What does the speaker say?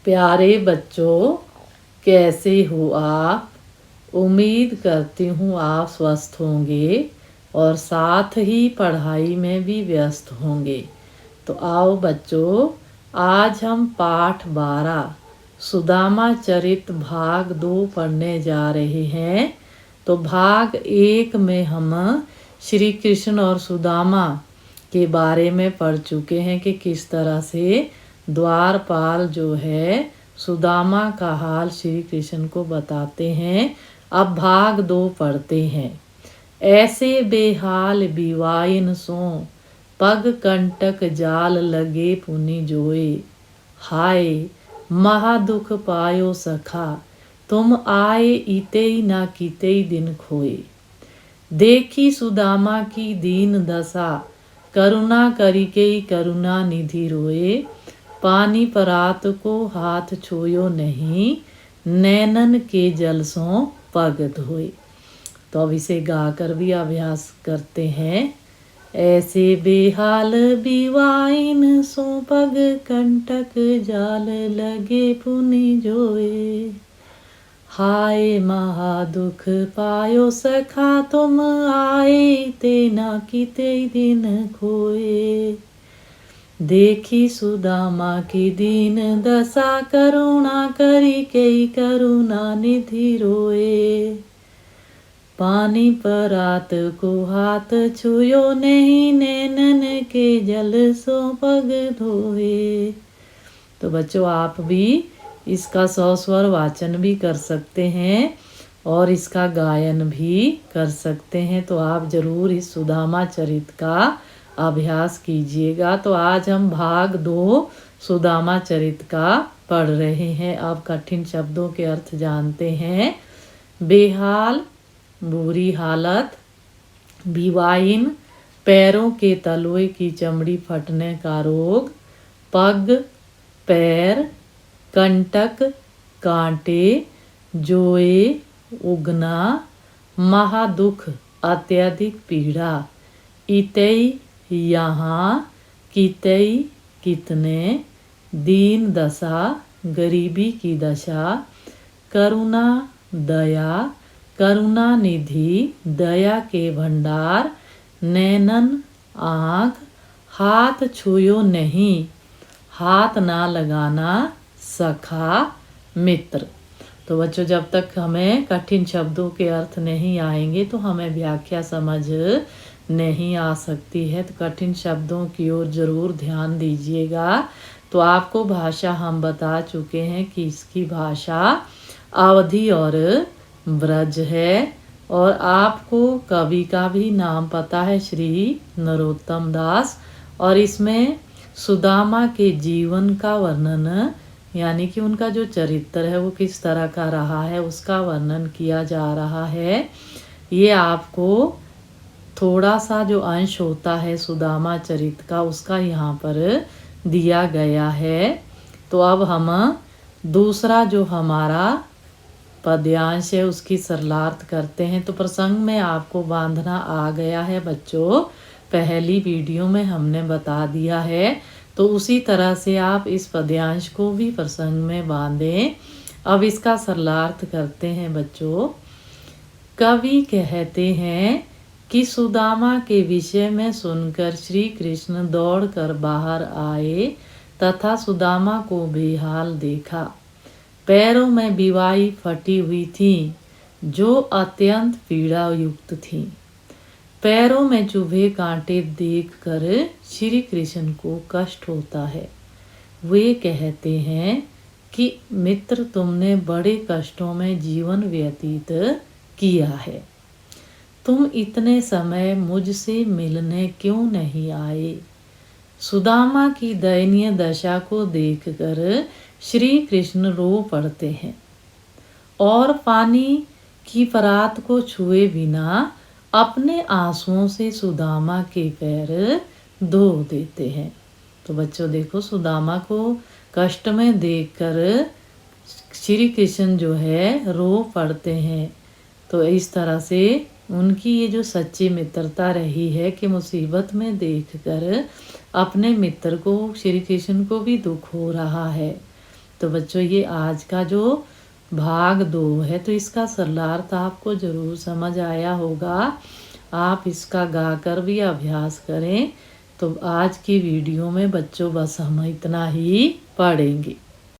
प्यारे बच्चों, कैसे हो आप? उम्मीद करती हूँ आप स्वस्थ होंगे और साथ ही पढ़ाई में भी व्यस्त होंगे। तो आओ बच्चों, आज हम पाठ 12 सुदामा चरित भाग 2 पढ़ने जा रहे हैं। तो भाग 1 में हम श्री कृष्ण और सुदामा के बारे में पढ़ चुके हैं कि किस तरह से द्वारपाल जो है सुदामा का हाल श्री कृष्ण को बताते हैं। अब भाग 2 पढ़ते हैं। ऐसे बेहाल बिवाइन सो पग कंटक जाल लगे पुनि जोए। हाय महादुख पायो सखा, तुम आए इते न किते दिन खोए। देखी सुदामा की दीन दशा, करुणा करिके करुणा निधि रोए। पानी परात को हाथ छोयो नहीं, नैनन के जल सो पग धोए। तो अब इसे गाकर भी अभ्यास करते हैं। ऐसे बेहाल बिवाइन सो पग कंटक जाल लगे पुनि जोए। हाय महादुख पायो सखा, तुम आए ते ना किते दिन खोए। देखी सुदामा की दीन दशा, करुणा करी कई करुणा निधि रोए। पानी परात को हाथ छुयो नहीं, नैनन के जल सो पग धोए। तो बच्चों, आप भी इसका 100 स्वर वाचन भी कर सकते हैं और इसका गायन भी कर सकते हैं। तो आप जरूर इस सुदामा चरित का अभ्यास कीजिएगा। तो आज हम भाग 2 सुदामा चरित का पढ़ रहे हैं। अब कठिन शब्दों के अर्थ जानते हैं। बेहाल बुरी हालत, बिवाइन पैरों के तलवे की चमड़ी फटने का रोग, पग पैर, कंटक कांटे, जोए उगना, महादुख अत्यधिक पीड़ा, इतई यहाँ, कितई कितने, दीन दशा गरीबी की दशा, करुणा दया, करुणा निधि दया के भंडार, नैनन आँख, हाथ छुयो नहीं हाथ ना लगाना, सखा मित्र। तो बच्चों, जब तक हमें कठिन शब्दों के अर्थ नहीं आएंगे तो हमें व्याख्या समझ नहीं आ सकती है। तो कठिन शब्दों की ओर जरूर ध्यान दीजिएगा। तो आपको भाषा हम बता चुके हैं कि इसकी भाषा अवधी और ब्रज है। और आपको कवि का भी नाम पता है, श्री नरोत्तम दास। और इसमें सुदामा के जीवन का वर्णन, यानी कि उनका जो चरित्र है वो किस तरह का रहा है उसका वर्णन किया जा रहा है। ये आपको थोड़ा सा जो अंश होता है सुदामा चरित का उसका यहाँ पर दिया गया है। तो अब हम दूसरा जो हमारा पद्यांश है उसकी सरलार्थ करते हैं। तो प्रसंग में आपको बांधना आ गया है बच्चों, पहली वीडियो में हमने बता दिया है। तो उसी तरह से आप इस पद्यांश को भी प्रसंग में बांधें। अब इसका सरलार्थ करते हैं बच्चों। कवि कहते हैं कि सुदामा के विषय में सुनकर श्री कृष्ण दौड़कर बाहर आए तथा सुदामा को बेहाल देखा। पैरों में बिवाई फटी हुई थी जो अत्यंत पीड़ा युक्त थी। पैरों में चुभे कांटे देखकर श्री कृष्ण को कष्ट होता है। वे कहते हैं कि मित्र, तुमने बड़े कष्टों में जीवन व्यतीत किया है। तुम इतने समय मुझसे मिलने क्यों नहीं आए? सुदामा की दयनीय दशा को देखकर श्री कृष्ण रो पड़ते हैं और पानी की परात को छुए बिना अपने आंसुओं से सुदामा के पैर धो देते हैं। तो बच्चों देखो, सुदामा को कष्ट में देखकर श्री कृष्ण जो है रो पड़ते हैं। तो इस तरह से उनकी ये जो सच्ची मित्रता रही है कि मुसीबत में देखकर अपने मित्र को, श्री कृष्ण को भी दुख हो रहा है। तो बच्चों ये आज का जो भाग 2 है, तो इसका सरलार्थ आपको ज़रूर समझ आया होगा। आप इसका गाकर भी अभ्यास करें। तो आज की वीडियो में बच्चों बस हम इतना ही पढ़ेंगे।